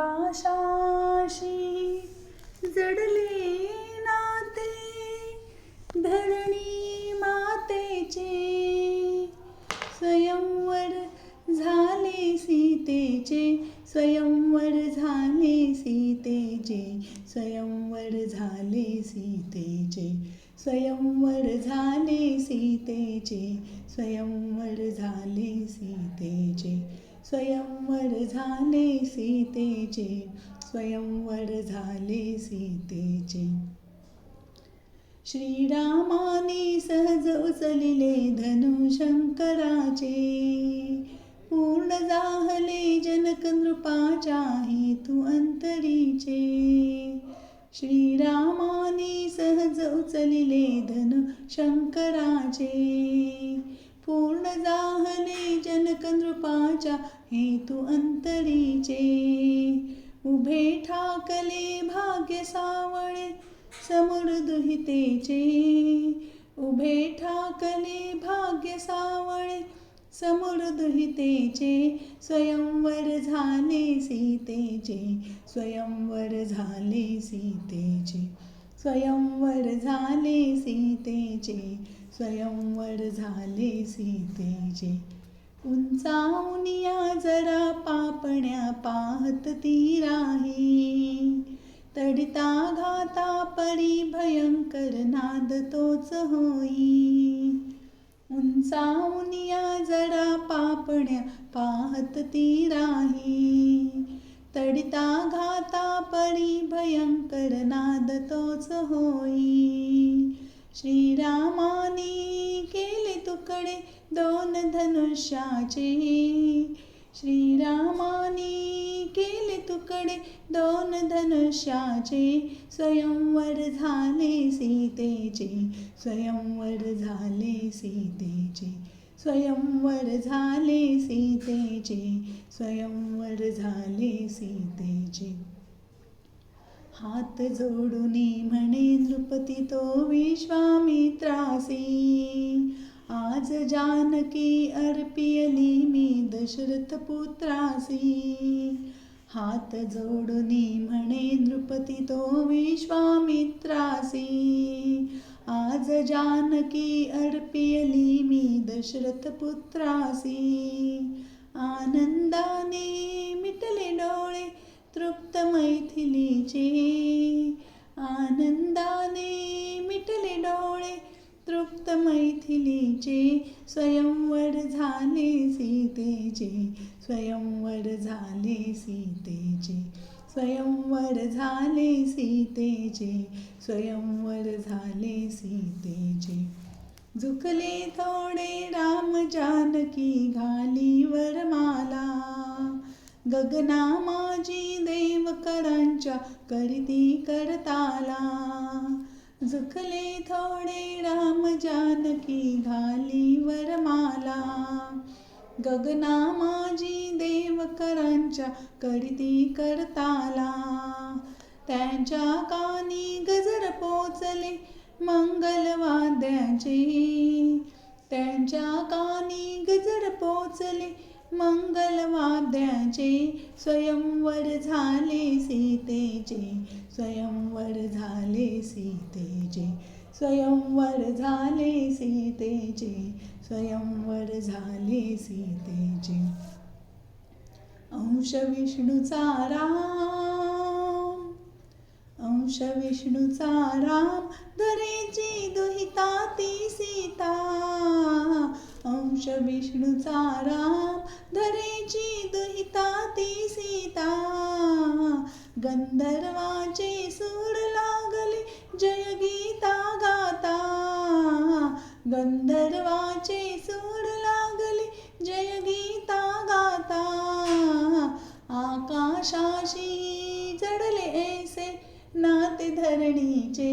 आकाशाशी जडले नाते धरणी मातेचे स्वयंवर झाले सीतेचे स्वयंवर झाले सीतेचे स्वयंवर झाले सीतेचे स्वयंवर झाले सीतेचे स्वयंवर झाले सीतेचे स्वयंवर झाले सीतेचे स्वयंवर झाले सीतेचे श्रीरामाने सहज उचलिले धनु शंकराचे पूर्ण जाहले जनक नृपाच्या हेतू अंतरीचे श्रीरामाने सहज उचलिले धनु शंकराचे पूर्ण जाहले जनक नृपाच्या हेतू अंतरीचे उभे ठाकले भाग्य सावळे समोर दुहितेचे उभे ठाकले भाग्य सावळे समोर दुहितेचे स्वयंवर झाले सीतेचे स्वयंवर झाले सीतेचे स्वयंवर झाले सीतेचे स्वयंवर झाले सीतेचे उंचावनिया जरा पापण्या पाहत ती राही तडिता घाता परी भयंकर नाद तोच होई उंचावनिया जरा पापण्या पाहत ती राही तडिता घाता परी भयंकर नाद तोच होई श्रीरामाने केले तुकडे दोन धनुष्याचे श्रीरामाने केले तुकडे दोन धनुष्याचे स्वयंवर झाले सीतेचे स्वयंवर झाले सीतेचे स्वयंवर झाले सीतेचे स्वयंवर झाले सीतेचे हात जोडुनी म्हणे नृपती तो विश्वामित्रासी आज जानकी अर्पियली मी दशरथ पुत्रासी हात जोडुनी म्हणे नृपती तो विश्वामित्रासी आज जानकी अर्पियली मी दशरथ पुत्रासी आनंदाने मिटले डोळे तृप्त मैथिलीचे आनंदाने मिटले डोळे तृप्त मैथिलीचे स्वयंवर झाले सीतेचे स्वयंवर झाले सीतेचे स्वयंवर झाले सीतेचे स्वयंवर झाले सीतेचे झुकले थोडे राम जानकी घाली वरमाला गगना माझी देवकरांच्या करीती करताला झुकले थोडे राम जानकी घाली वरमाला गगना माझी देवकरांच्या करीती करताला त्यांच्या कानी गजर पोचले मंगलवाद्याचे त्यांच्या कानी गजर पोचले मंगलवाद्याचे स्वयंवर झाले सीतेचे स्वयंवर झाले सीतेचे स्वयंवर झाले सीतेचे स्वयंवर झाले सीतेचे अंश विष्णूचा राम अंश विष्णूचा राम धरेची दुहिता ती सीता अंश विष्णूचा राम धरेची दुहिता ती सीता गंधर्वाचे सूर लागले जय गीता गाता गंधर्वाचे सूर लागले जय गीता गाता आकाशाशी जडले ऐसे नाते धरणीचे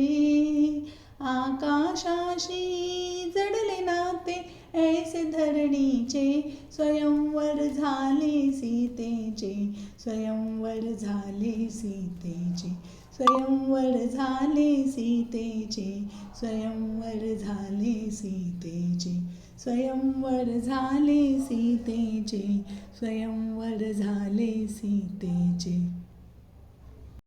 आकाशाशी जडले नाते ऐसे धरणीचे स्वयंवर झाले सीतेचे स्वयंवर झाले सीतेचे स्वयंवर झाले सीतेचे स्वयंवर झाले सीतेचे स्वयंवर झाले सीतेचे स्वयंवर झाले सीतेचे